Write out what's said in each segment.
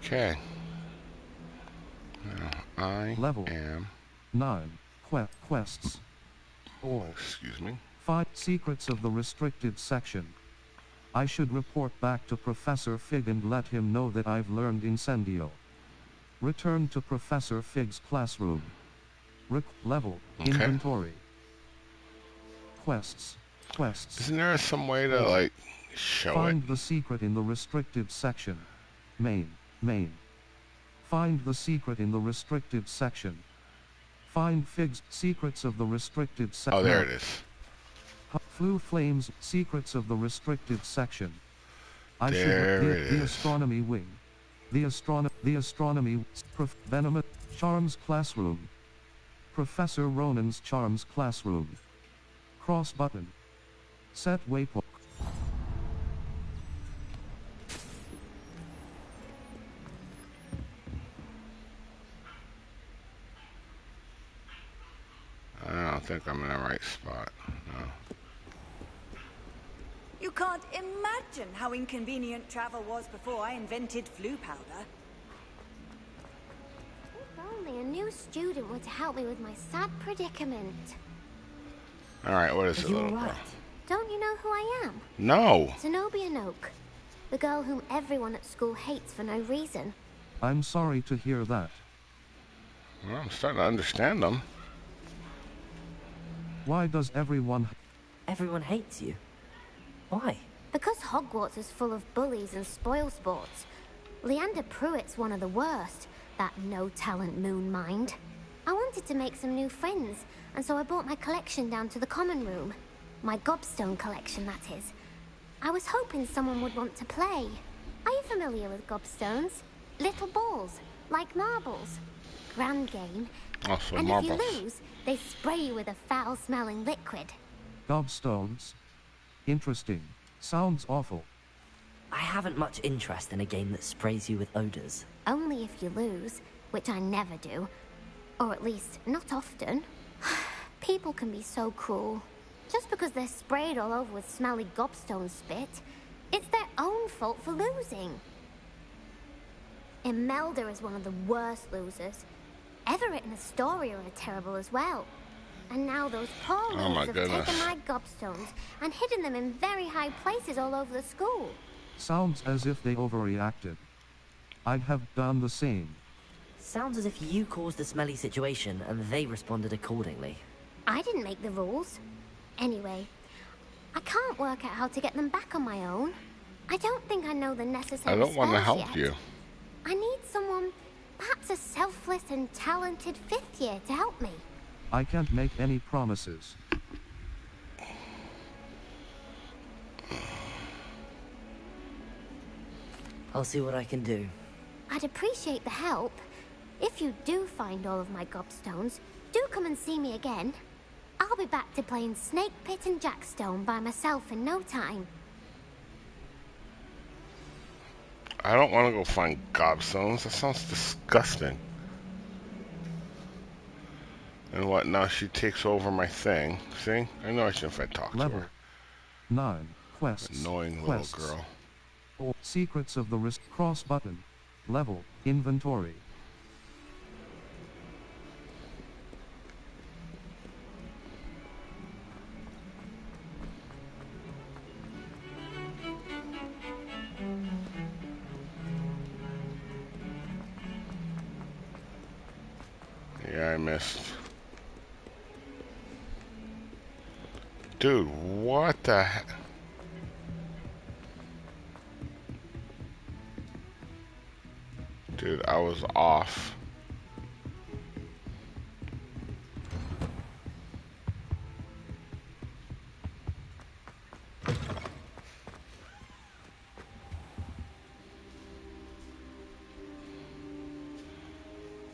Okay. Now I Level am. 9. Quests. All. Excuse me. 5 secrets of the restricted section. I should report back to Professor Fig and let him know that I've learned Incendio. Return to Professor Fig's classroom. Level. Okay. Inventory. Quests. Isn't there some way to, like, show Find it? the secret in the restricted section. Main. Find the secret in the restricted section. Find Fig's secrets of the restricted section. Oh, there it is. Flu Flames, secrets of the restricted section. The astronomy wing. The astronomy. Venomous Charms classroom. Professor Ronan's Charms classroom. Cross button. Set waypoint. I don't think I'm in the right spot. No. You can't imagine how inconvenient travel was before I invented flu powder. If only a new student were to help me with my sad predicament. Alright, what is it, little girl? Don't you know who I am? No! Zenobia Noak. The girl whom everyone at school hates for no reason. I'm sorry to hear that. Well, I'm starting to understand them. Why does everyone... Everyone hates you? Why? Because Hogwarts is full of bullies and spoilsports. Leander Pruitt's one of the worst, that no-talent moon mind. I wanted to make some new friends, and so I brought my collection down to the common room. My gobstone collection, that is. I was hoping someone would want to play. Are you familiar with gobstones? Little balls, like marbles. Grand game. Also And marbles. if you lose, they spray you with a foul-smelling liquid. Gobstones? Interesting. Sounds awful. I haven't much interest in a game that sprays you with odors. Only if you lose, which I never do. Or at least, not often. People can be so cruel. Just because they're sprayed all over with smelly gobstone spit, it's their own fault for losing. Imelda is one of the worst losers. Everett and Astoria are terrible as well. And now those poor Oh my losers have goodness. taken my gobstones and hidden them in very high places all over the school. Sounds as if they overreacted. I'd have done the same. Sounds as if you caused the smelly situation and they responded accordingly. I didn't make the rules. Anyway, I can't work out how to get them back on my own. I don't think I know the necessary I don't want to spells help yet. you. I need someone, perhaps a selfless and talented fifth year to help me. I can't make any promises. I'll see what I can do. I'd appreciate the help. If you do find all of my gobstones, do come and see me again. I'll be back to playing Snake Pit and Jackstone by myself in no time. I don't want to go find gobstones. That sounds disgusting. And what, now she takes over my thing. See? I know I shouldn't if I talk to Level her. 9. Quests. Annoying Quests. little girl. Or secrets of the wrist. Cross button. Level. Inventory. Yeah, I missed. Dude, what the heck? Dude, I was off.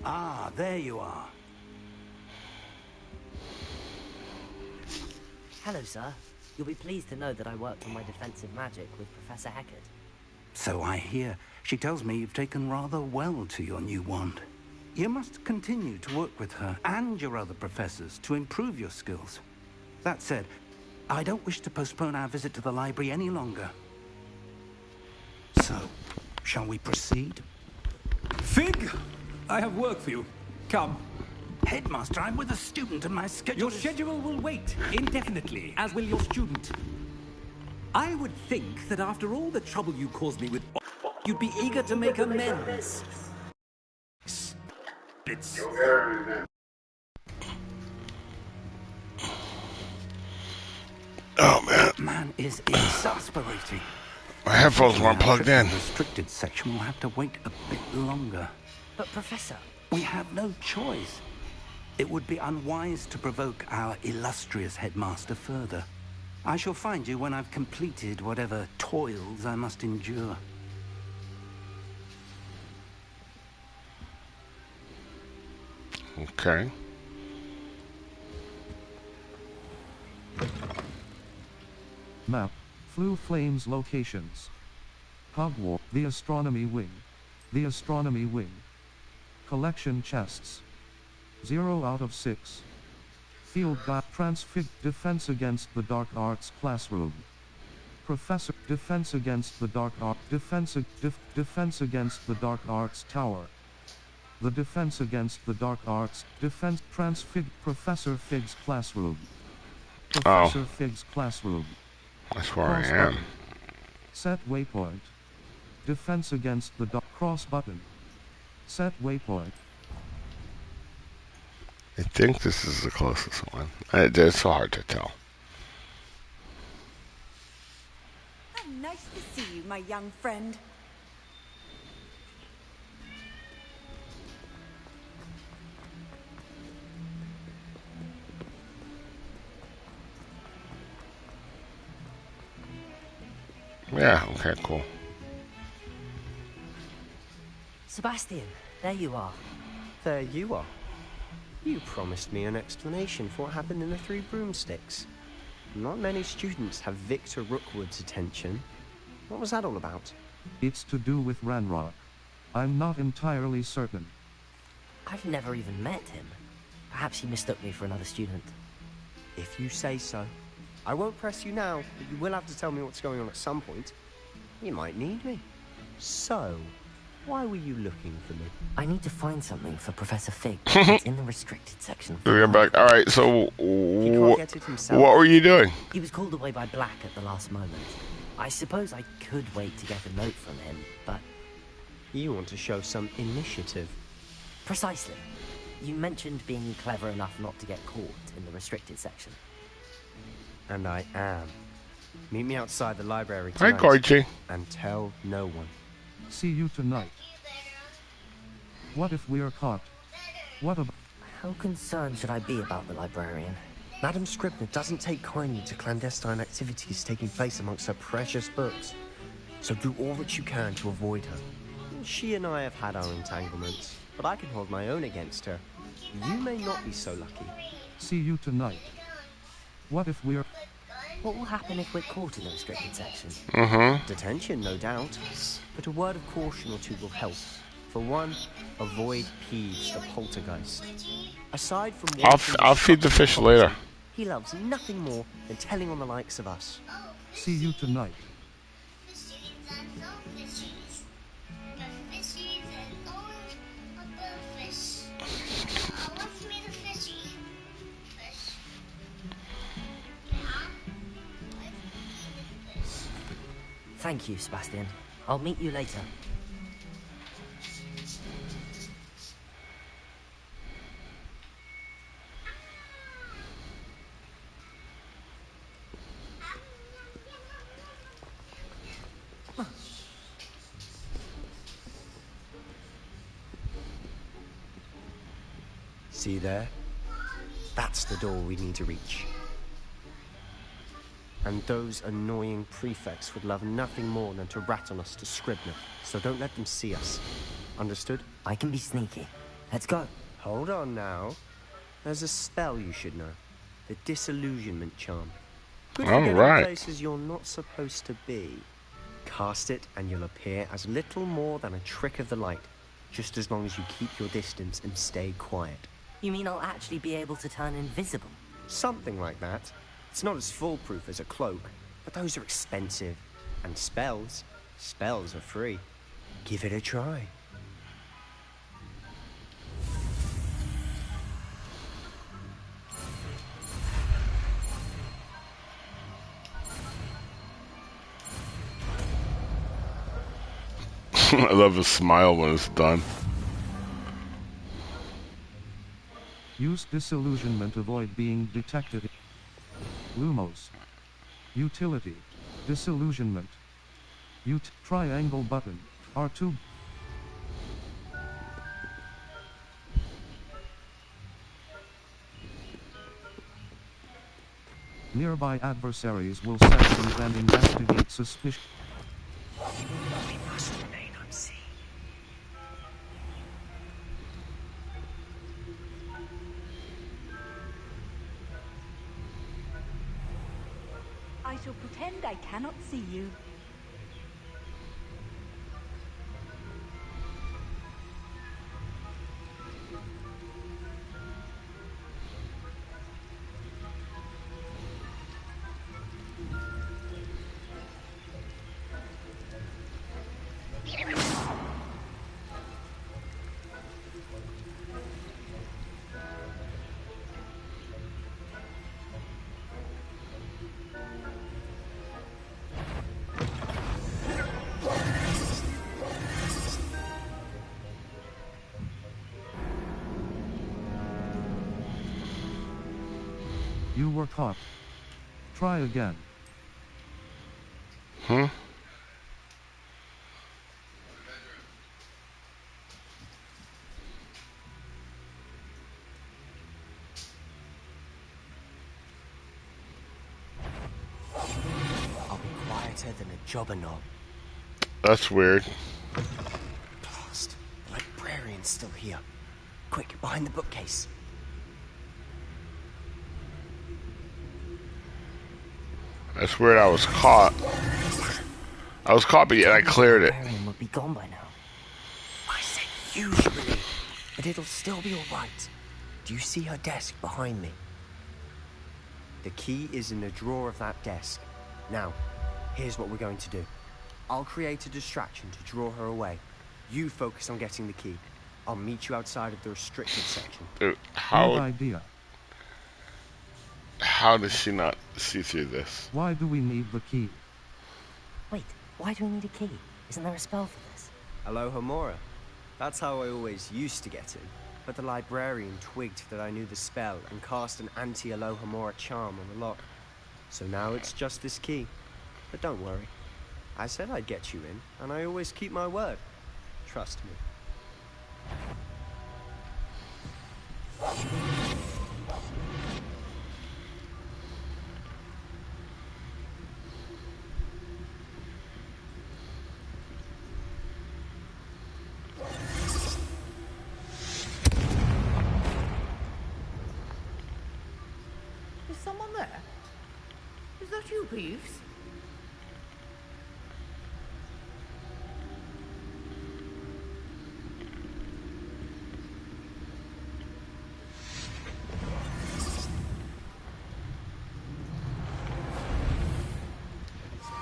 Ah, there you are. Hello, sir. You'll be pleased to know that I worked on my defensive magic with Professor Heckert. So I hear. She tells me you've taken rather well to your new wand. You must continue to work with her and your other professors to improve your skills. That said, I don't wish to postpone our visit to the library any longer. So, shall we proceed? Fig, I have work for you. Come. Headmaster, I'm with a student and my schedule Your schedule will wait indefinitely, as will your student. I would think that after all the trouble you caused me with, you'd be eager to make amends. It's... Oh man, man is exasperating. my headphones weren't plugged in. The restricted section will have to wait a bit longer. But Professor... We have no choice. It would be unwise to provoke our illustrious headmaster further. I shall find you when I've completed whatever toils I must endure. Okay. Map. Flu Flames locations. Hogwarts. The Astronomy Wing. The Astronomy Wing. Collection chests. 0 out of 6. Field Guide. Transfig. Defense against the Dark Arts classroom. Professor. Defense against the Dark Art. Defense against the Dark Arts tower. The Defense against the Dark Arts. Defense. Transfig. Professor Fig's classroom. Professor Fig's classroom. That's where Cross I am. button. Set waypoint. Defense against the dark. Cross button. Set waypoint. I think this is the closest one. It's so hard to tell. Nice to see you, my young friend. Yeah, okay, cool. Sebastian, there you are. There you are. You promised me an explanation for what happened in the Three Broomsticks. Not many students have Victor Rookwood's attention. What was that all about? It's to do with Ranrock. I'm not entirely certain. I've never even met him. Perhaps he mistook me for another student. If you say so. I won't press you now, but you will have to tell me what's going on at some point. You might need me. So, why were you looking for me? I need to find something for Professor Fig. It's in the restricted section. We're back. All right, so He can't get it himself. what were you doing? He was called away by Black at the last moment. I suppose I could wait to get a note from him, but... You want to show some initiative. Precisely. You mentioned being clever enough not to get caught in the restricted section. And I am. Meet me outside the library Hi, tonight. Gorgie. And tell no one. See you tonight. What if we're caught? What about... How concerned should I be about the librarian? Madam Scribner doesn't take kindly to clandestine activities taking place amongst her precious books. So do all that you can to avoid her. She and I have had our entanglements, but I can hold my own against her. You may not be so lucky. See you tonight. What if we're... What will happen if we're caught in the restricted section? Detention, no doubt. But a word of caution or two will help. For one, avoid Peeves, the poltergeist. Aside from... I'll feed the fish later. He loves nothing more than telling on the likes of us. See you tonight. Thank you, Sebastian. I'll meet you later. See there? That's the door we need to reach. And those annoying prefects would love nothing more than to rat on us to Scribner, so don't let them see us. Understood? I can be sneaky. Let's go. Hold on now. There's a spell you should know. The Disillusionment Charm. Good for getting Alright. places you're not supposed to be. Cast it and you'll appear as little more than a trick of the light, just as long as you keep your distance and stay quiet. You mean I'll actually be able to turn invisible? Something like that. It's not as foolproof as a cloak, but those are expensive. And spells are free. Give it a try. I love his smile when it's done. Use disillusionment, avoid being detected. Lumos. Utility. Disillusionment. Triangle button. R2. Nearby adversaries will sense and then investigate suspicion. We must remain unseen. I shall pretend I cannot see you. You were caught. Try again. Hmm? I'll be quieter than a jobber knob. That's weird. Blast. The librarian's still here. Quick, behind the bookcase. That's weird. I was caught. But yet I cleared it. The librarian would be gone by now. I said usually, but it'll still be alright. Do you see her desk behind me? The key is in the drawer of that desk. Now, here's what we're going to do. I'll create a distraction to draw her away. You focus on getting the key. I'll meet you outside of the restricted section. Dude, Good idea. how does she not see through this? Why do we need the key? Wait, why do we need a key? Isn't there a spell for this? Alohomora. That's how I always used to get in. But the librarian twigged that I knew the spell and cast an anti-Alohomora charm on the lock. So now it's just this key. But don't worry. I said I'd get you in, and I always keep my word. Trust me. Is someone there? Is that you, Peeves?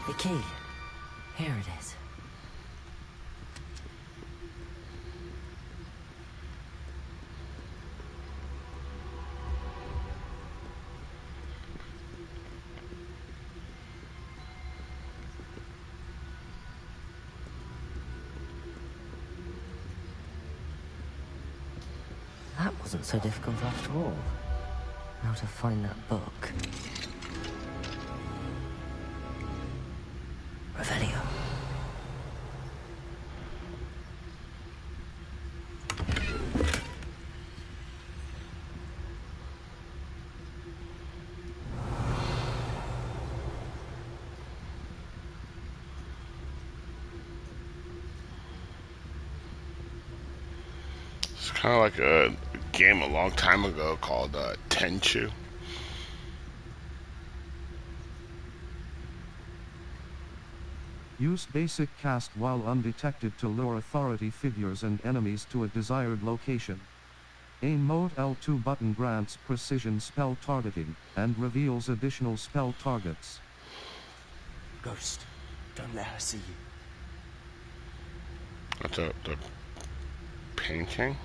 The key. Here it is. That wasn't so difficult after all. How to find that book. Revelio. It's kind of like a game a long time ago called Tenchu. Use basic cast while undetected to lure authority figures and enemies to a desired location. Aim mode L2 button grants precision spell targeting, and reveals additional spell targets. Ghost, don't let her see you. That's the painting.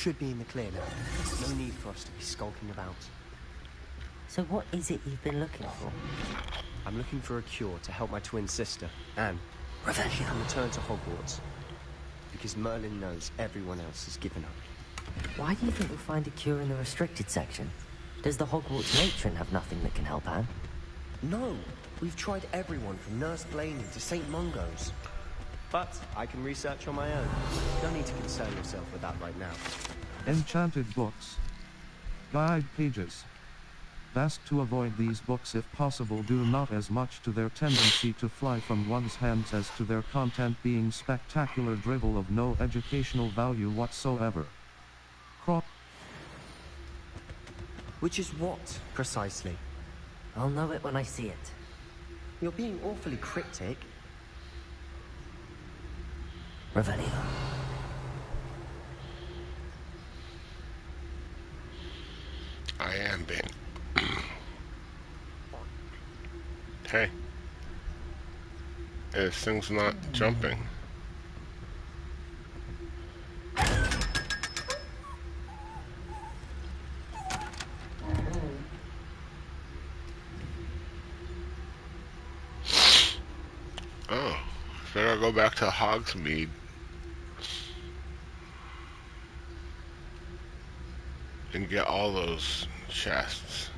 should be in the clear now. No need for us to be skulking about. So what is it you've been looking for? I'm looking for a cure to help my twin sister, Anne. Revenge. She can return to Hogwarts. Because Merlin knows everyone else has given up. Why do you think we'll find a cure in the restricted section? Does the Hogwarts matron have nothing that can help Anne? No! We've tried everyone from Nurse Blaney to St. Mungo's. But I can research on my own. No need to concern yourself with that right now. Enchanted books. Guide pages. Best to avoid these books if possible, due not as much to their tendency to fly from one's hands as to their content being spectacular drivel of no educational value whatsoever. Which is what, precisely? I'll know it when I see it. You're being awfully cryptic. Revelio. I am being. Hey. This thing's not jumping. Oh, so I gotta go back to Hogsmeade. And get all those chests.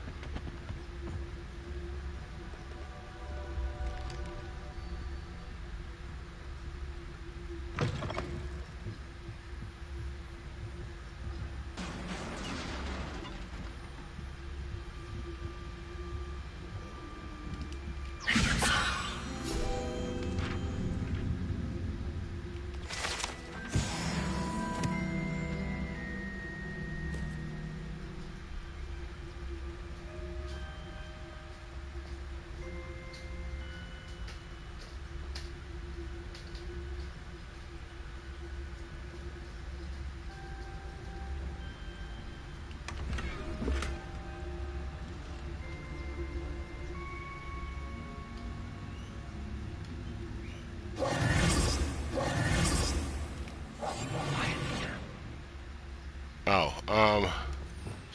Oh,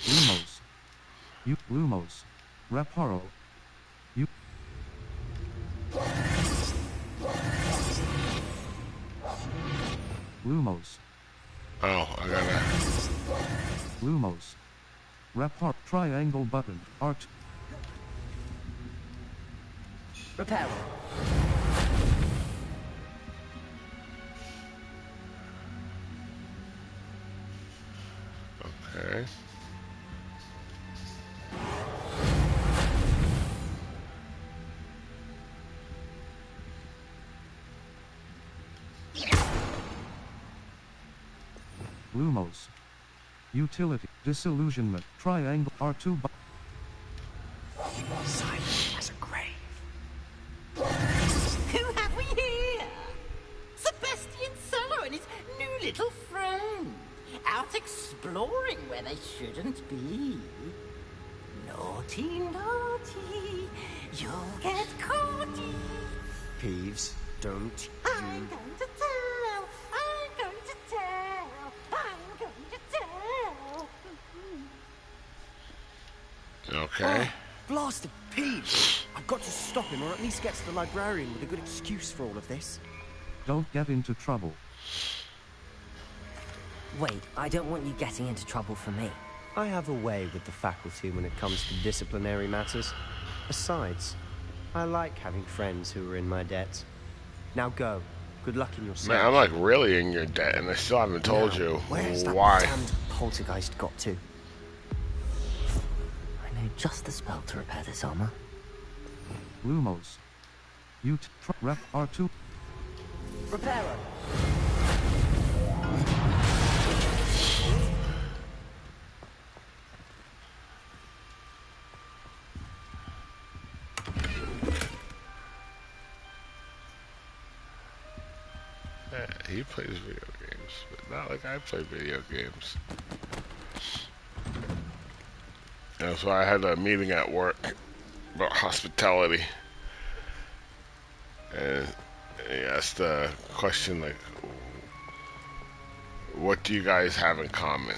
Lumos. Lumos. Reparo. Lumos. oh, I gotta. Lumos. Repar. Triangle button. Art. Repair. Okay. Lumos. Utility. Disillusionment. Triangle. R2. Silent as a grave. Who have we here? Sebastian Sallow and his new little friend. Out exploring where they shouldn't be. Naughty, naughty. You'll get caughty. Peeves, don't I'm you... going to tell. I'm going to tell. I'm going to tell. Okay. Blasted Peeves! I've got to stop him, or at least get to the librarian with a good excuse for all of this. Don't get into trouble. Wait, I don't want you getting into trouble for me. I have a way with the faculty when it comes to disciplinary matters. Besides, I like having friends who are in my debt. Now go. Good luck in your search. Man, I'm like really in your debt, and I still haven't told Now, you where's that why. damned poltergeist got to? I know just the spell to repair this armor. Lumos. Rep. R2. Reparo. Yeah, he plays video games, but not like I play video games. That's why I had a meeting at work about hospitality. And he asked a question like, what do you guys have in common?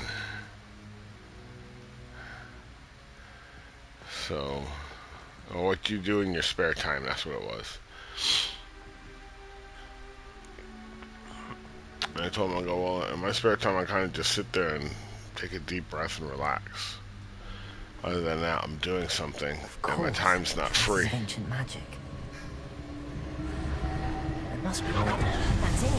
So, or what do you do in your spare time? That's what it was. And I told him, I go, well, in my spare time, I kind of just sit there and take a deep breath and relax. Other than that, I'm doing something, and my time's not free. This is ancient magic. There must be more. That's it.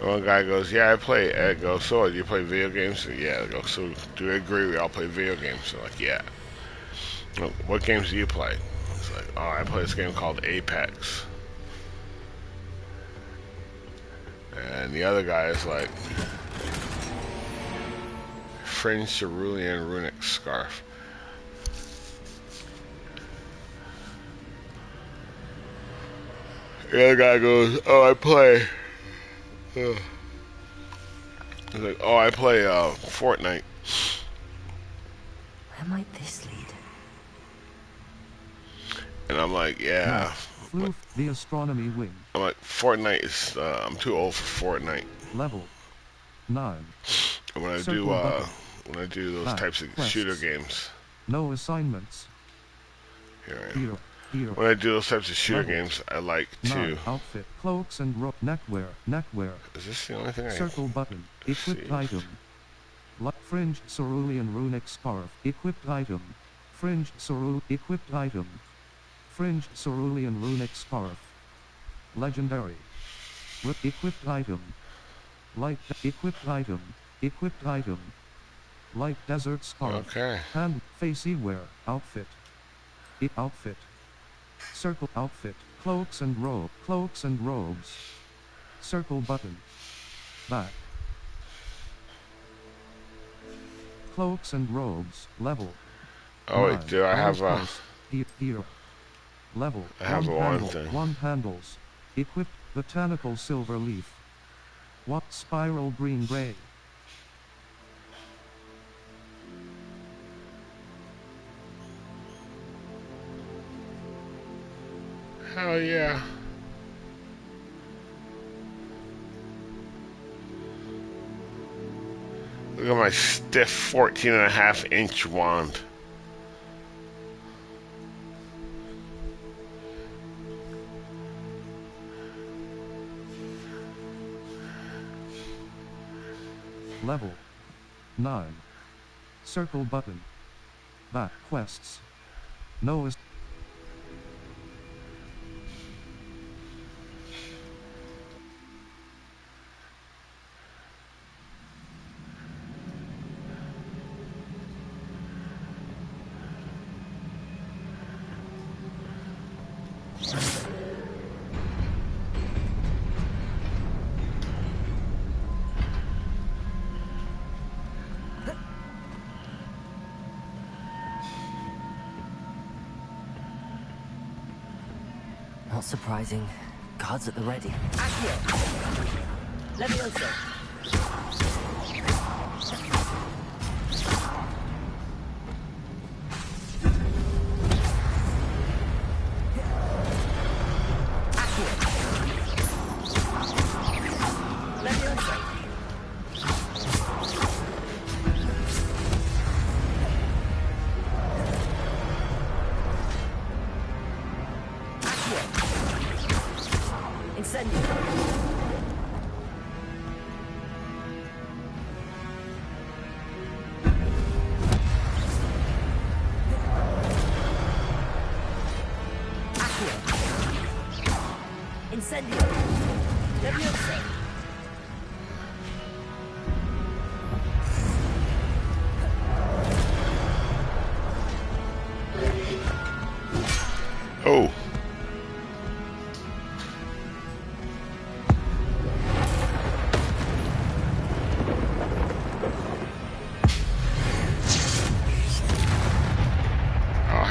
One guy goes, yeah, I play. I go, so do you play video games? Yeah. I go, so do you agree we all play video games? So like, yeah. What games do you play? It's like, oh, I play this game called Apex. And the other guy is like, Fringe Cerulean Runic Scarf. The other guy goes, oh, I play. He's like, oh, I play Fortnite. Where might this lead? And I'm like, yeah. Floof, the astronomy wing. I'm like, Fortnite is, I'm too old for Fortnite. Level 9. And when I do those types of quests. shooter games. No assignments. Here I am. Here. When I do those types of shooter Level games, I like 9. to. Outfit, cloaks and neckwear. Is this the only thing I Circle button, equipped see? item. Fringe Cerulean Runic Scarf, equipped item. Fringe equipped item. Fringe Cerulean Runic Scarf. Legendary. Equipped item. Light equipped item. Equipped item. Light desert scarf. Okay. Hand facey wear outfit. Outfit. Circle outfit. Cloaks and robes. Circle button. Back. Cloaks and robes. Level. Oh wait, 9. do I have a? Post. Here. Level. I have a wand thing. Wand handles. Equipped botanical silver leaf. What spiral green gray. Hell yeah. Look at my stiff 14.5-inch wand. Level 9. Circle button. Back quests. No is. Not surprising. Guards at the ready. Accio! Levioso! Oh.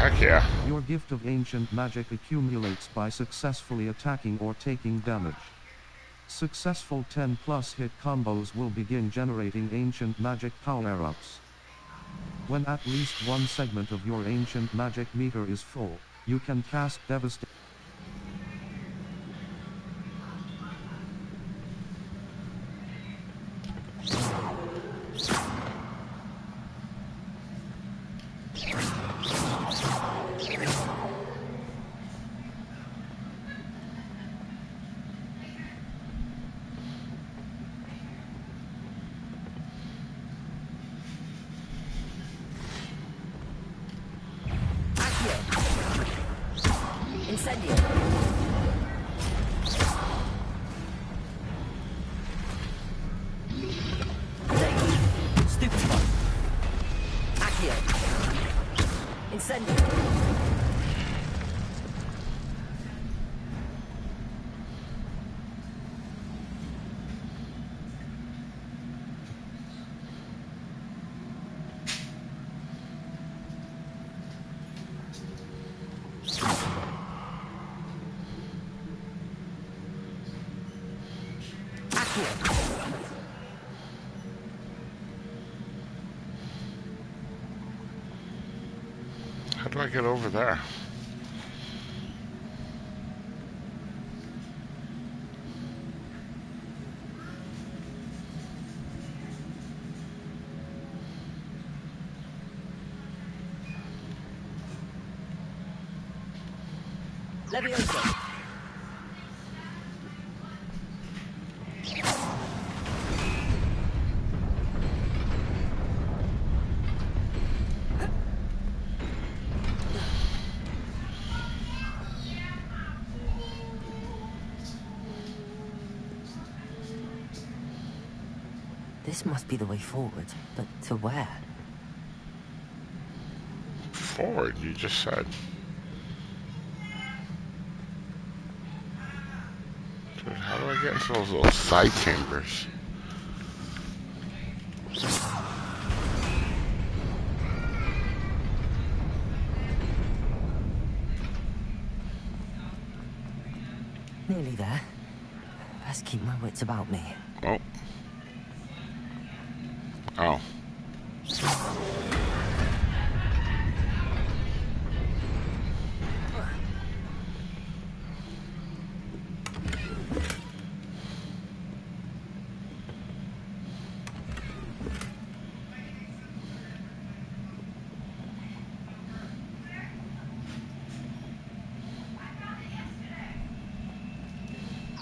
heck yeah. Your gift of ancient magic accumulates by successfully attacking or taking damage. Successful 10+ hit combos will begin generating ancient magic power-ups. When at least one segment of your ancient magic meter is full, you can cast Devastation. Incendio. Stupefy. Accio. Incendio. How do I get over there? Levioso. This must be the way forward, but to where? Forward, you just said. Dude, how do I get into those little side chambers? Nearly there. Best keep my wits about me. Oh. Oh.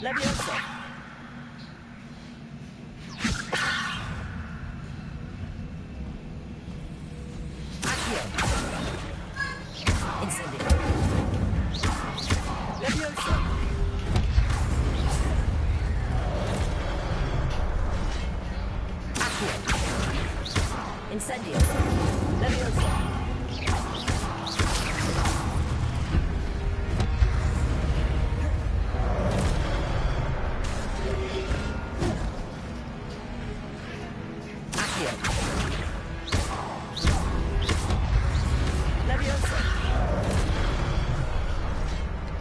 Levioso. Accio. Incendio. Levioso. Accio. Incendio. Levioso.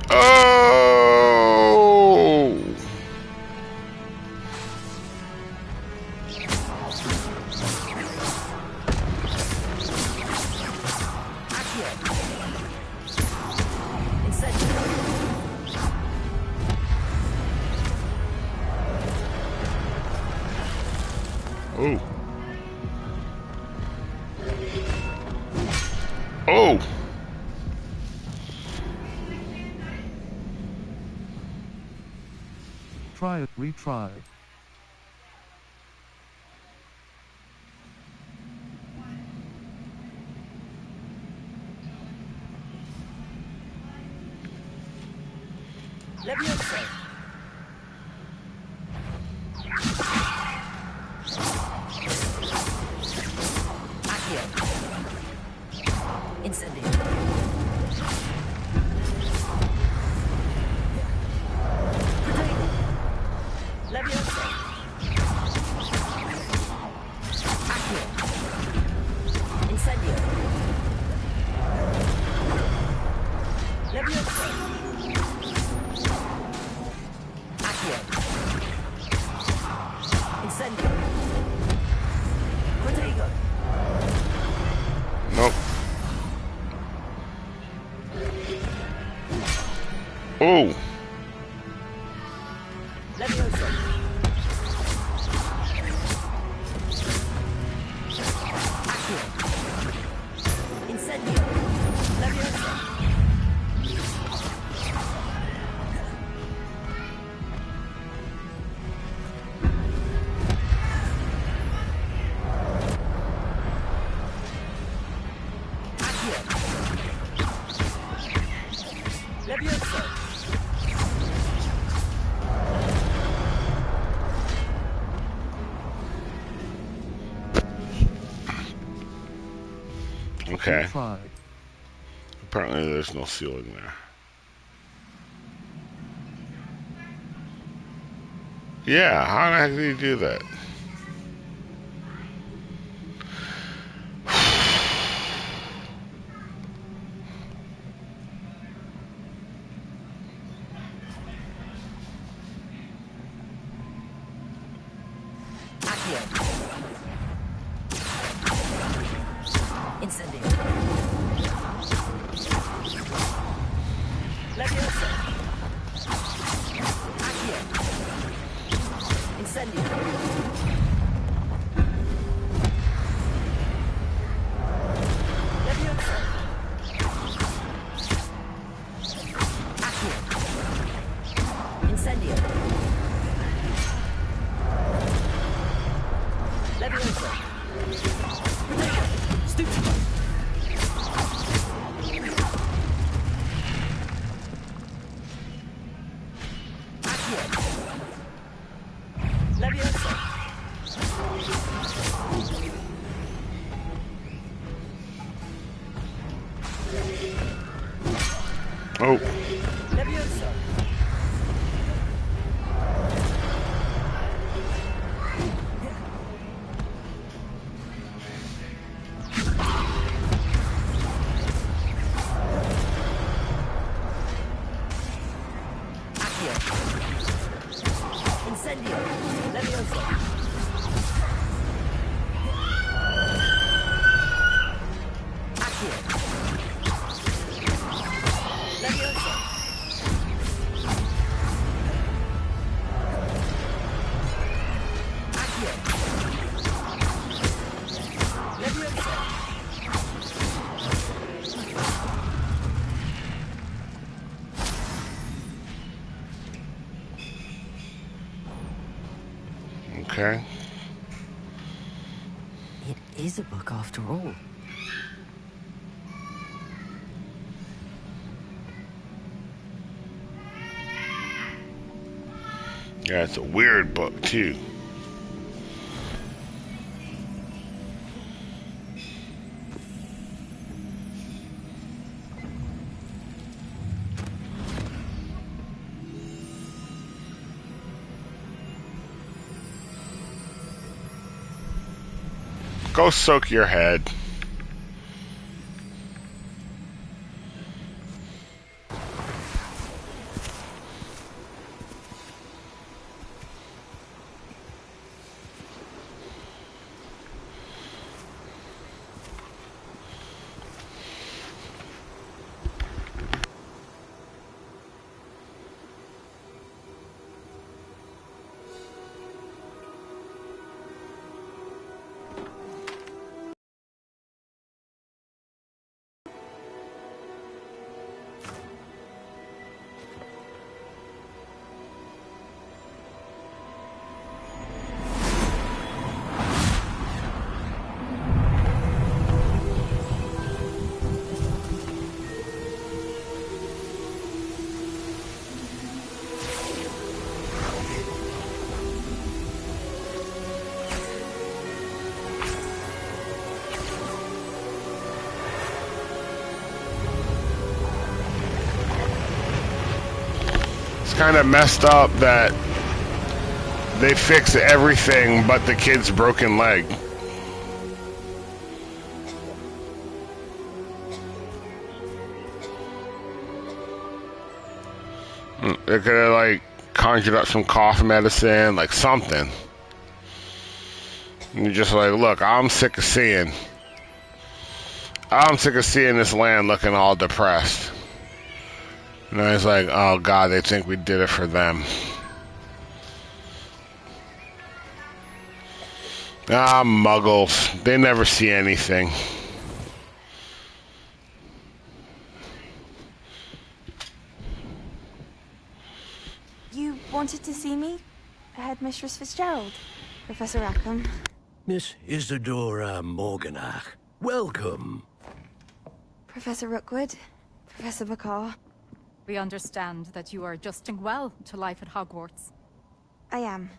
Oh! Oh. Oh! Try it, retry. Levioso. Accio. Incendio. Levioso. Accio. Incendio. Ooh. Levioso. Accio. Incendio. Levioso. Accio. Levioso. Okay. Good try. Apparently there's no ceiling there. Yeah, how the heck did he do that? Accio. Incendio. Levioso. Accio. Incendio. Levioso. Accio. Incendio. Levioso. Stupid. Accio. Levioso. Oh. Levioso. Accio. Incendio. Levioso. Accio. Levioso. Accio. Levioso. Okay. It is a book after all. Yeah, it's a weird book too. Go soak your head. Kind of messed up that they fix everything but the kid's broken leg. They could have like conjured up some cough medicine, like something. And you're just like, look, I'm sick of seeing this land looking all depressed. And I was like, oh god, they think we did it for them. Ah, muggles. They never see anything. You wanted to see me? Headmistress Fitzgerald? Professor Rackham? Miss Isadora Morganach, welcome. Professor Rookwood? Professor Bakar? We understand that you are adjusting well to life at Hogwarts. I am.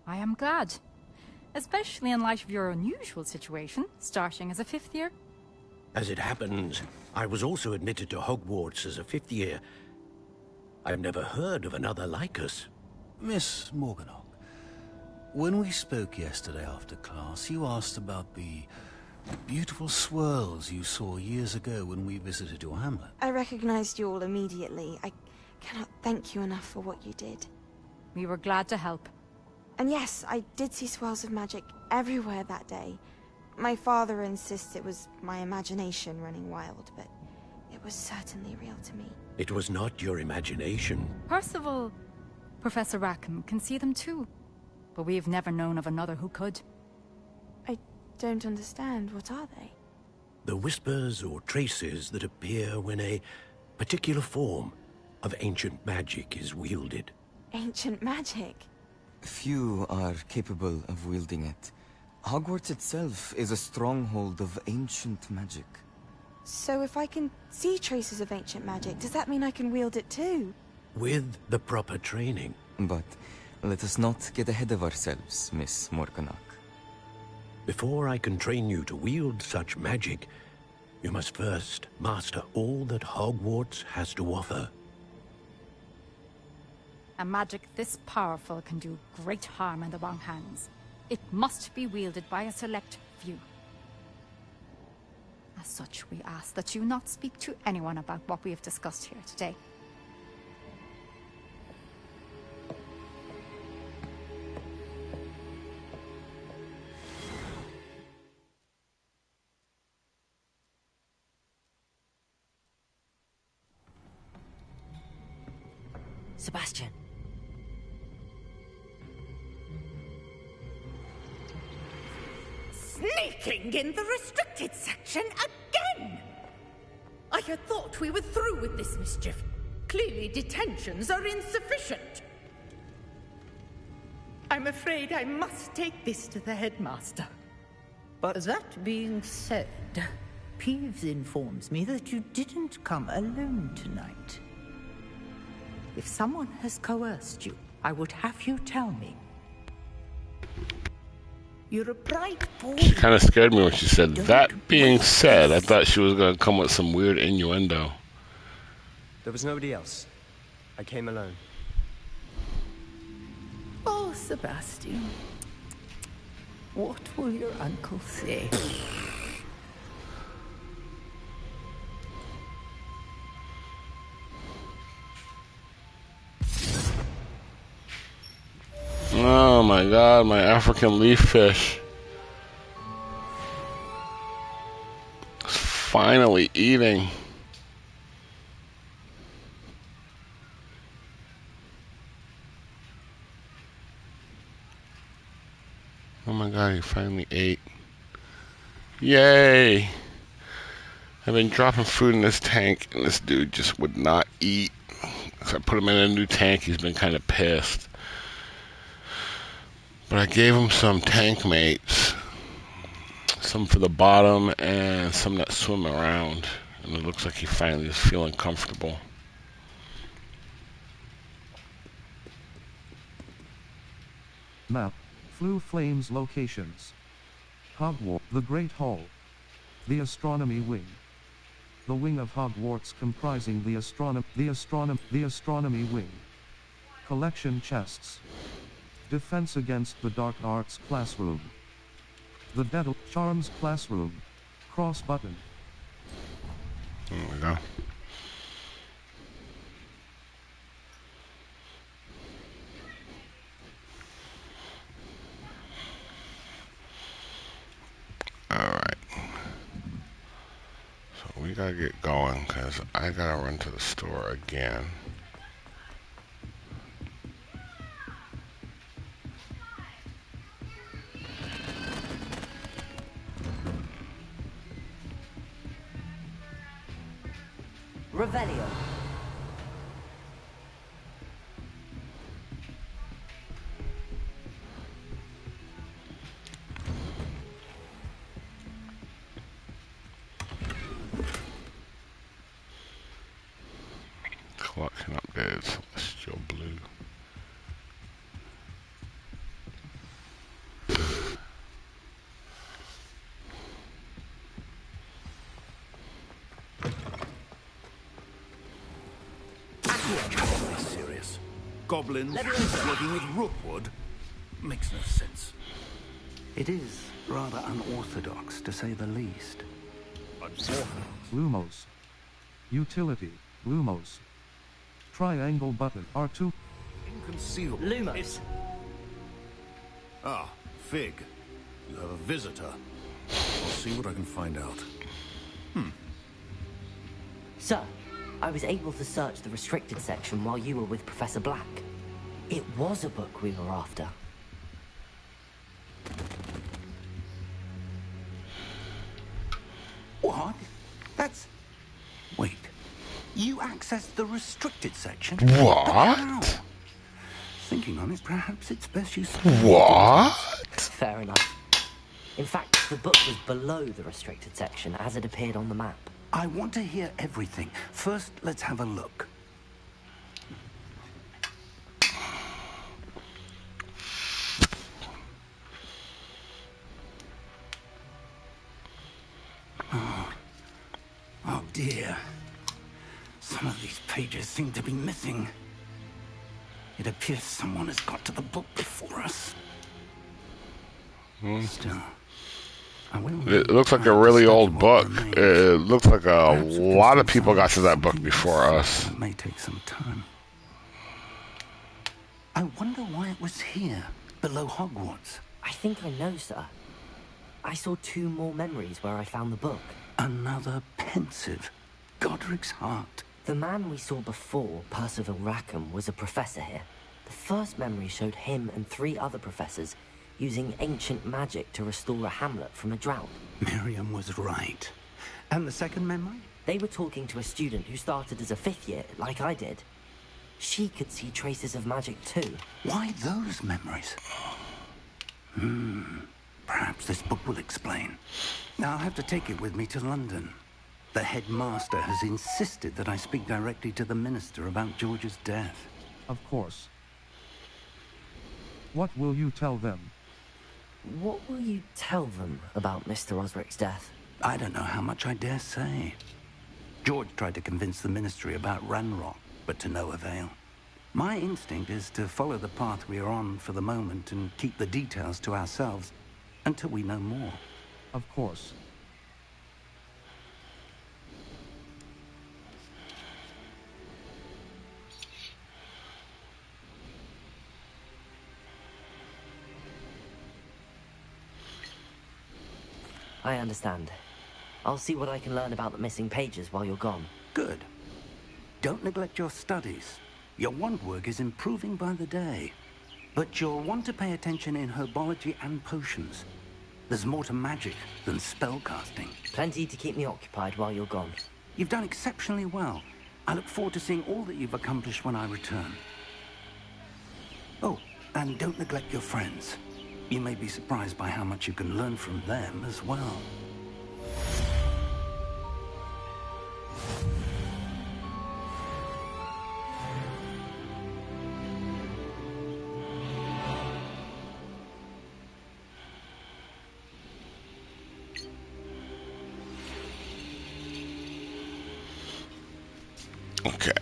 I am glad. Especially in light of your unusual situation, starting as a 5th year. As it happens, I was also admitted to Hogwarts as a 5th year. I've never heard of another like us. Miss Morganach, when we spoke yesterday after class, you asked about the beautiful swirls you saw years ago when we visited your hamlet. I recognized you all immediately. I cannot thank you enough for what you did. We were glad to help. And yes, I did see swirls of magic everywhere that day. My father insists it was my imagination running wild, but it was certainly real to me. It was not your imagination. Percival, Professor Rackham can see them too. But we have never known of another who could. I don't understand. What are they? The whispers or traces that appear when a particular form of ancient magic is wielded. Ancient magic? Few are capable of wielding it. Hogwarts itself is a stronghold of ancient magic. So if I can see traces of ancient magic, does that mean I can wield it too? With the proper training. But let us not get ahead of ourselves, Miss Morganach. Before I can train you to wield such magic, you must first master all that Hogwarts has to offer. A magic this powerful can do great harm in the wrong hands. It must be wielded by a select few. As such, we ask that you not speak to anyone about what we have discussed here today. Sebastian. Sneaking in the restricted section again! I had thought we were through with this mischief. Clearly detentions are insufficient. I'm afraid I must take this to the headmaster. But that being said, Peeves informs me that you didn't come alone tonight. If someone has coerced you, I would have you tell me. You're a bright boy. She kind of scared me when she said, that being said. I thought she was going to come with some weird innuendo. There was nobody else. I came alone. Oh, Sebastian. What will your uncle say? Oh my god, my African leaf fish. It's finally eating. Oh my god, he finally ate. Yay! I've been dropping food in this tank and this dude just would not eat. So I put him in a new tank, he's been kind of pissed. But I gave him some tank mates. Some for the bottom and some that swim around. And it looks like he finally is feeling comfortable. Map. Flue Flames locations. Hogwarts. The Great Hall. The Astronomy Wing. The wing of Hogwarts comprising the Astronomy Wing. Collection chests. Defense against the Dark Arts classroom. The Dental Charms classroom. Cross button. There we go. Alright. So we got gotta get going because I gotta run to the store again. Revelio. Collection updated, Celestial Blue. Are they serious? Goblins working with Rookwood? Makes no sense. It is rather unorthodox, to say the least. Lumos. Utility. Lumos. Triangle button. R2. Inconceivable. Lumos. Ah, Fig. You have a visitor. I'll see what I can find out. Sir, I was able to search the restricted section while you were with Professor Black. It was a book we were after. What? That's... Wait. You accessed the restricted section? What? But how? Thinking on it, perhaps it's best you... What? Fair enough. In fact, the book was below the restricted section as it appeared on the map. I want to hear everything. First, let's have a look. Oh dear. Some of these pages seem to be missing. It appears someone has got to the book before us. Still, I will... It looks like a really old book. It looks like a lot of people got to that book before us. It may take some time. I wonder why it was here, below Hogwarts. I think I know, sir. I saw 2 more memories where I found the book. Another pensive. Godric's heart. The man we saw before, Percival Rackham, was a professor here. The first memory showed him and 3 other professors using ancient magic to restore a hamlet from a drought. Miriam was right. And the second memory? They were talking to a student who started as a 5th year, like I did. She could see traces of magic too. Why those memories? Perhaps this book will explain. Now I'll have to take it with me to London. The headmaster has insisted that I speak directly to the minister about George's death. Of course. What will you tell them? What will you tell them about Mr. Osric's death? I don't know how much I dare say. George tried to convince the ministry about Ranrock, but to no avail. My instinct is to follow the path we are on for the moment and keep the details to ourselves until we know more. Of course. I understand. I'll see what I can learn about the missing pages while you're gone. Good. Don't neglect your studies. Your wand work is improving by the day. But you'll want to pay attention in herbology and potions. There's more to magic than spellcasting. Plenty to keep me occupied while you're gone. You've done exceptionally well. I look forward to seeing all that you've accomplished when I return. Oh, and don't neglect your friends. You may be surprised by how much you can learn from them as well. Okay.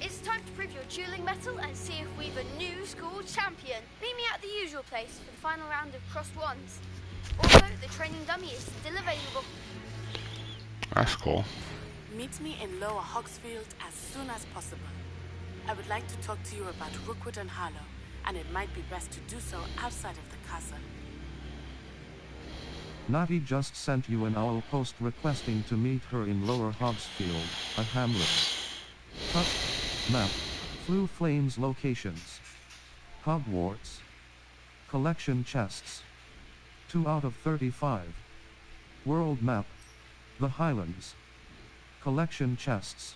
It's time to prove your dueling mettle and see if we've a new school champion. Meet me at the usual place for the final round of crossed wands. Also, the training dummy is still available. That's cool. Meet me in Lower Hogsfield as soon as possible. I would like to talk to you about Rookwood and Harlow, and it might be best to do so outside of the castle. Natty just sent you an owl post requesting to meet her in Lower Hogsfield, a hamlet. Touch. Map. Flu Flames locations. Hogwarts. Collection chests. 2 out of 35. World map. The Highlands. Collection chests.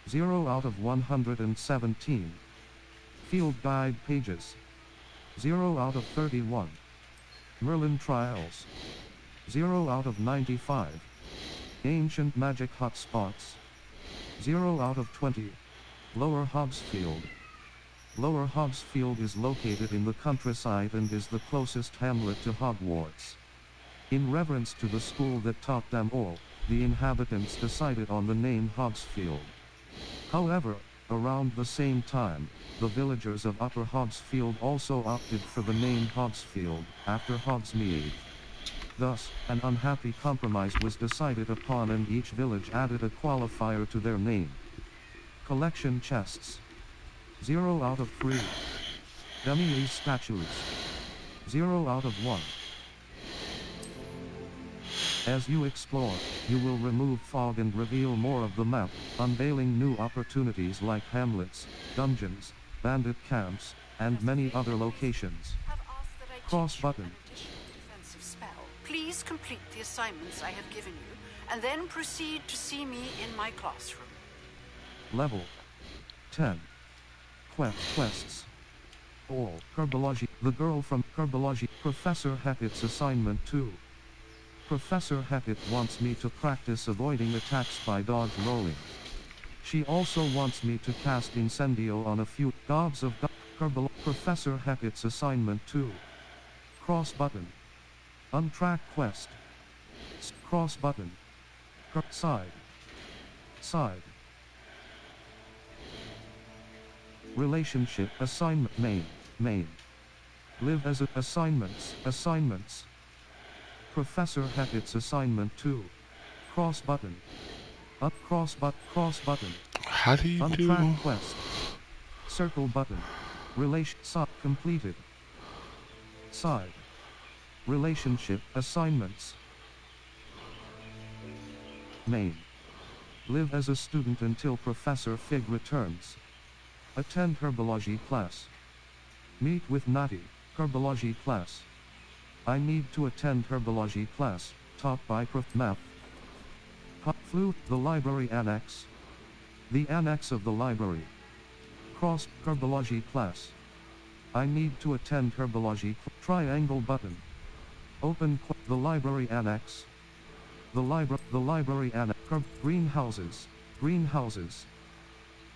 0 out of 117. Field guide pages. 0 out of 31. Merlin Trials. 0 out of 95. Ancient magic hotspots. 0 out of 20. Lower Hogsfield. Lower Hogsfield is located in the countryside and is the closest hamlet to Hogwarts. In reverence to the school that taught them all, the inhabitants decided on the name Hogsfield. However, around the same time, the villagers of Upper Hogsfield also opted for the name Hogsfield, after Hogsmeade. Thus, an unhappy compromise was decided upon and each village added a qualifier to their name. Collection chests. 0 out of 3. Dummy statues. 0 out of 1. As you explore, you will remove fog and reveal more of the map, unveiling new opportunities like hamlets, dungeons, bandit camps, and many other locations. Cross button. Defensive spell. Please complete the assignments I have given you, and then proceed to see me in my classroom. Level 10. Quests. All. Herbology. The girl from Herbology. Professor Hackett's assignment 2. Professor Hackett wants me to practice avoiding attacks by dodge rolling. She also wants me to cast Incendio on a few gobs of Professor Hackett's assignment 2. Cross button. Untrack quest. Cross button. Side. Side. Relationship assignment main. Live as assignments. Professor Hackett's assignment 2. Cross button. Up cross button. How do you Untrack quest. Circle button. Completed. Side. Relationship assignments. Main. Live as a student until Professor Fig returns. Attend Herbology class. Meet with Natty, Herbology class. I need to attend Herbology class, taught by Prof. Map. Flu, the library annex. The annex of the library. Cross, Herbology class. I need to attend Herbology. Triangle button. Open the library annex. The library annex. Greenhouses.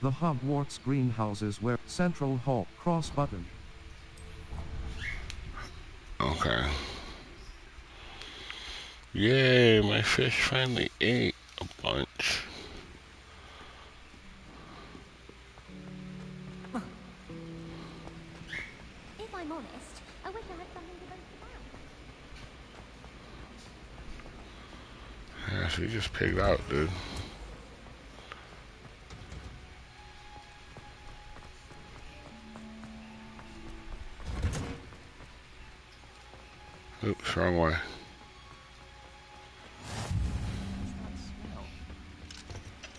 The Hogwarts greenhouses where Central Hall. Cross button. Okay. Yay, my fish finally ate a bunch. If I'm honest, I wish I had something to vote down. Yeah, she just pigged out, dude. Oops, wrong way.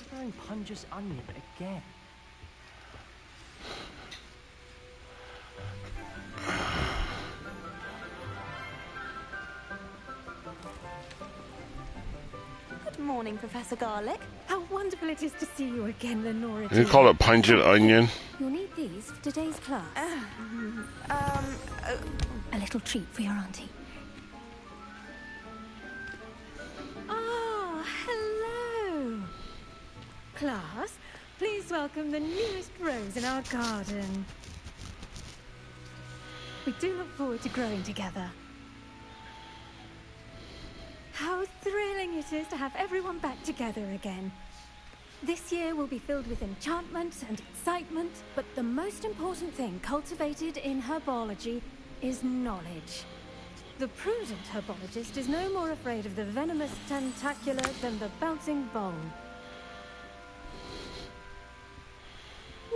Preparing Punger's onion again. Good morning, Professor Garlick. How wonderful it is to see you again, Lenora. You call it pungent onion? You'll need these for today's class. A little treat for your auntie. Ah, hello. Class, please welcome the newest rose in our garden. We do look forward to growing together. How thrilling it is to have everyone back together again. This year will be filled with enchantment and excitement, but the most important thing cultivated in herbology is knowledge. The prudent herbologist is no more afraid of the venomous tentacular than the bouncing bowl.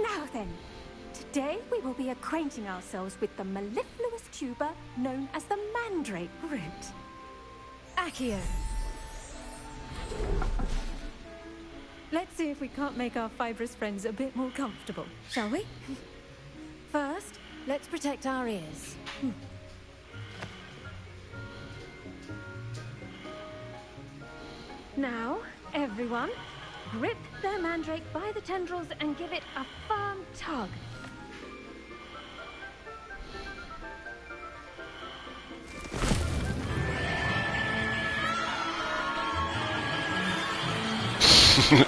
Now then, today we will be acquainting ourselves with the mellifluous tuber known as the mandrake root. Accio. Let's see if we can't make our fibrous friends a bit more comfortable, shall we? First, let's protect our ears. Now, everyone, grip their mandrake by the tendrils and give it a firm tug. Quickly,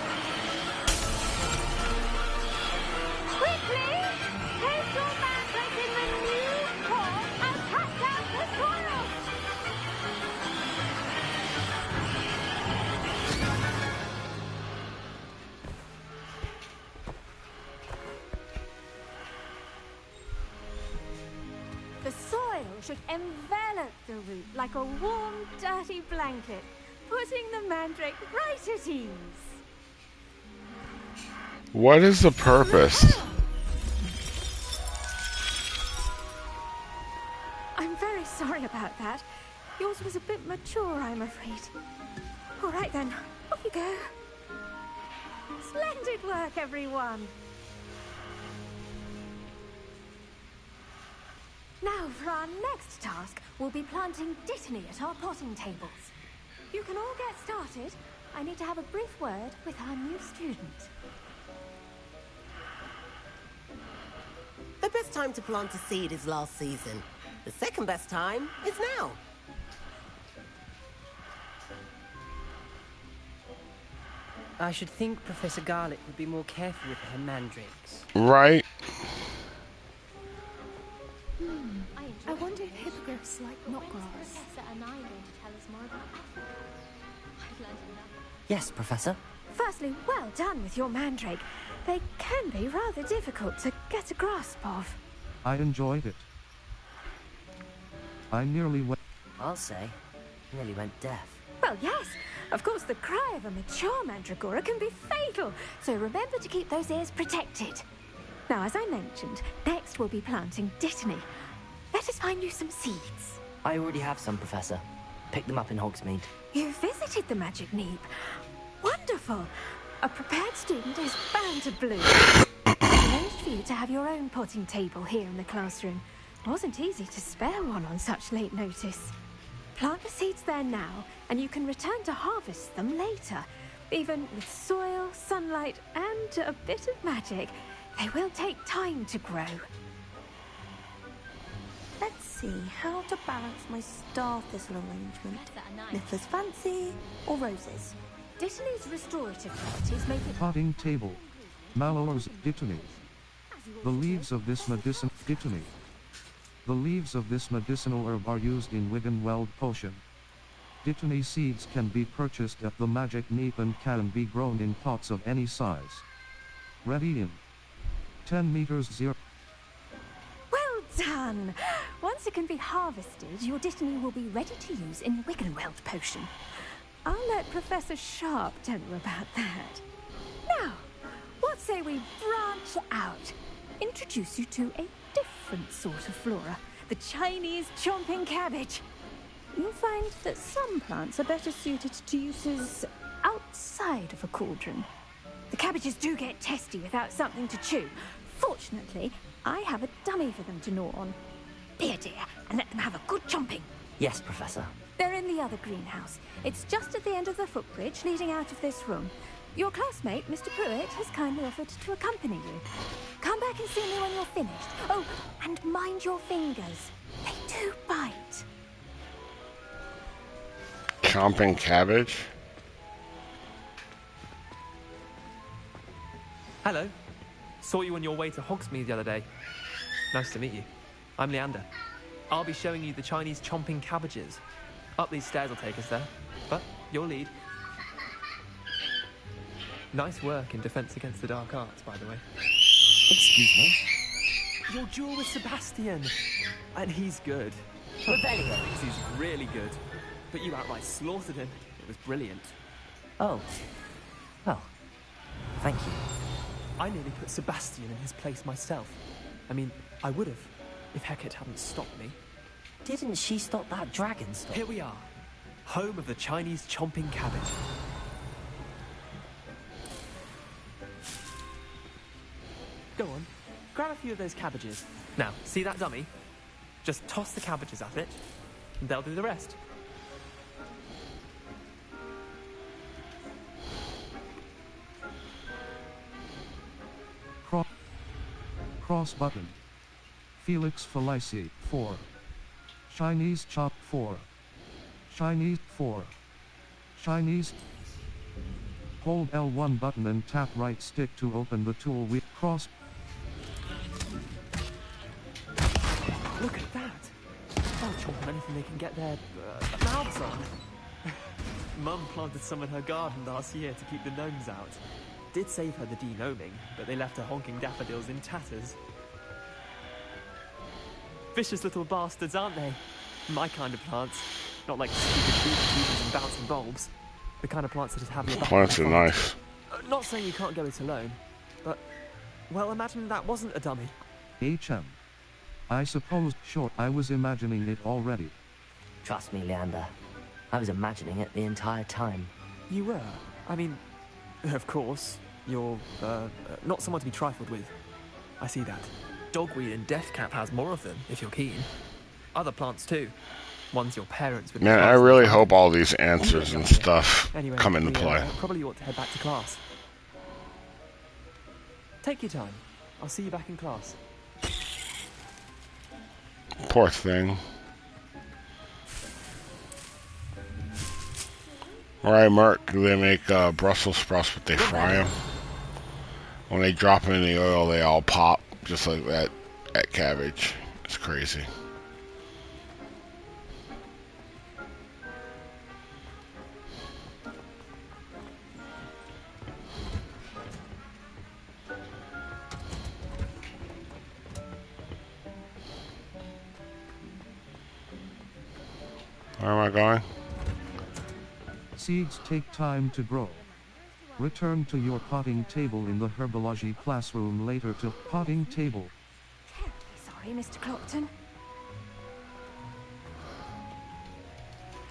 take your mandrake in the new paw and cut out the soil. The soil should envelop the root like a warm, dirty blanket, putting the mandrake right at ease. What is the purpose? I'm very sorry about that. Yours was a bit mature, I'm afraid. All right then, off you go. Splendid work, everyone. Now, for our next task, we'll be planting dittany at our potting tables. You can all get started. I need to have a brief word with our new student. The best time to plant a seed is last season. The second best time is now. I should think Professor Garlick would be more careful with her mandrakes. Right? I wonder if hippogriffs like knotgrass. Yes, Professor. Firstly, well done with your mandrake. They can be rather difficult to get a grasp of. I enjoyed it. I nearly went. I'll say, nearly went deaf. Well, yes. Of course, the cry of a mature mandragora can be fatal, so remember to keep those ears protected. Now, as I mentioned, next we'll be planting dittany. Let us find you some seeds. I already have some, Professor. Picked them up in Hogsmeade. You visited the Magic Neep. Wonderful. A prepared student is bound to bloom. I've arranged for you to have your own potting table here in the classroom. Wasn't easy to spare one on such late notice. Plant the seeds there now, and you can return to harvest them later. Even with soil, sunlight, and a bit of magic, they will take time to grow. Let's see how to balance my star thistle arrangement. Niffler's fancy or roses? Dittany's restorative properties make it... Potting table. Mallows dittany. The leaves of this medicine dittany. The leaves of this medicinal herb are used in Wiggenweld potion. Dittany seeds can be purchased at the Magic Neep and can be grown in pots of any size. Ready in 10 meters 0. Well done! Once it can be harvested, your dittany will be ready to use in Wiggenweld potion. I'll let Professor Sharp tell you about that. Now, what say we branch out? Introduce you to a different sort of flora, the Chinese chomping cabbage. You'll find that some plants are better suited to uses outside of a cauldron. The cabbages do get testy without something to chew. Fortunately, I have a dummy for them to gnaw on. Be a dear and let them have a good chomping. Yes, Professor. They're in the other greenhouse. It's just at the end of the footbridge leading out of this room. Your classmate, Mr. Pruitt, has kindly offered to accompany you. Come back and see me when you're finished. Oh, and mind your fingers. They do bite. Chomping cabbage? Hello. Saw you on your way to Hogsmeade the other day. Nice to meet you. I'm Leander. I'll be showing you the Chinese chomping cabbages. Up these stairs will take us there, but you'll lead. Nice work in Defense Against the Dark Arts, by the way. Excuse me? Your duel with Sebastian. And he's good. Rebellion. He's really good. But you outright slaughtered him. It was brilliant. Oh. Well, thank you. I nearly put Sebastian in his place myself. I mean, I would have, if Hecate hadn't stopped me. Didn't she stop that dragon storm? Here we are. home of the Chinese chomping cabbage. Go on, grab a few of those cabbages. Now, see that dummy? Just toss the cabbages at it, and they'll do the rest. Cross button. Felix Felici, 4. Chinese chop, 4. Chinese, 4. Chinese. Hold L1 button and tap right stick to open the tool with cross. Look at that! They'll chomp on anything they can get their mouths on. Mum planted some in her garden last year to keep the gnomes out. Did save her the de-gnoming, but they left her honking daffodils in tatters. Vicious little bastards, aren't they? My kind of plants. Not like stupid beetles and bouncing bulbs. The kind of plants that would have your back. Plants are nice. Not saying you can't go it alone, but, well, imagine that wasn't a dummy. HM. I suppose, sure, I was imagining it already. Trust me, Leander. I was imagining it the entire time. You were? I mean, of course, you're, not someone to be trifled with. I see that. Dogweed and deathcap has more of them, if you're keen. Other plants, too. Ones your parents would... Man, I really hope all these answers and stuff anyway, come into play. Probably ought to head back to class. Take your time. I'll see you back in class. Poor thing. Alright, Mark, do they make Brussels sprouts, but they fry them? When they drop them in the oil, they all pop, just like that cabbage. It's crazy. Where am I going? Seeds take time to grow. Return to your potting table in the herbology classroom later to potting table. Sorry, Mr. Clopton.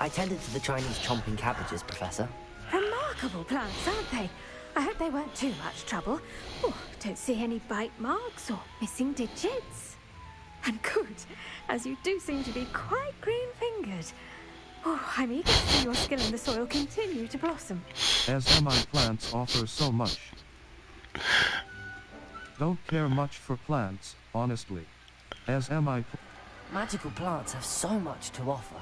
I tended to the Chinese chomping cabbages, Professor. Remarkable plants, aren't they? I hope they weren't too much trouble. Oh, don't see any bite marks or missing digits. And good, as you do seem to be quite green-fingered. Oh, I'm eager to see your skill in the soil continue to blossom. As MI plants offer so much. Don't care much for plants, honestly. As MI... Magical plants have so much to offer.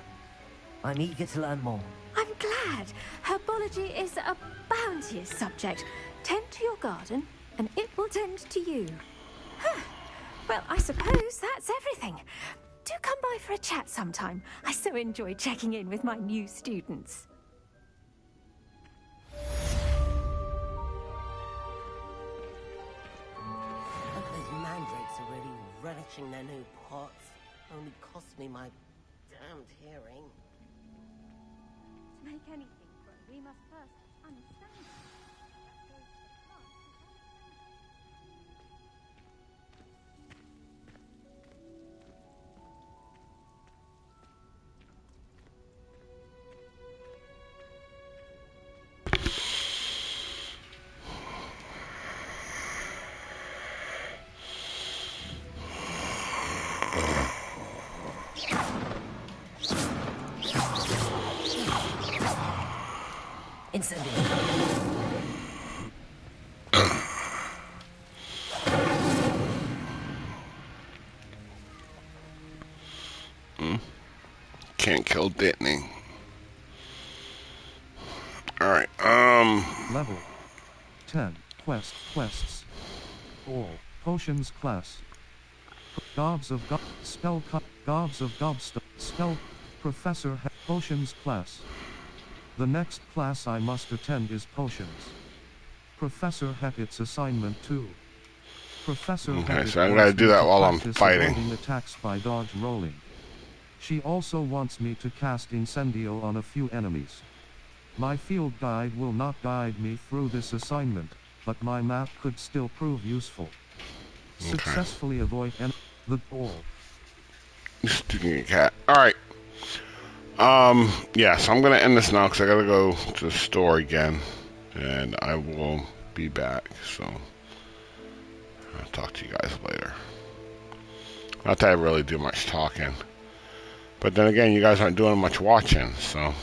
I'm eager to learn more. I'm glad. Herbology is a bounteous subject. Tend to your garden, and it will tend to you. Huh. Well, I suppose that's everything. Do come by for a chat sometime. I so enjoy checking in with my new students. Those mandrakes are really relishing their new pots. Only cost me my damned hearing. To make anything grow, we must first understand it. Can't kill Ditney. Alright, Level 10. Quests. All. Potions class. Gobs of Gob. Spell cut. Gobs of Gobstone. Spell. Professor Potions class. The next class I must attend is Potions. Professor Hackett's assignment 2. Professor Hackett so I'm gonna do that while I'm practice fighting. avoiding attacks by dodge rolling. She also wants me to cast Incendio on a few enemies. My field guide will not guide me through this assignment, but my map could still prove useful. Okay. Successfully avoid the goal. Sticking a cat. Alright. Yeah, so I'm gonna end this now because I gotta go to the store again, and I will be back. So I'll talk to you guys later. Not that I really do much talking, but then again, you guys aren't doing much watching, so.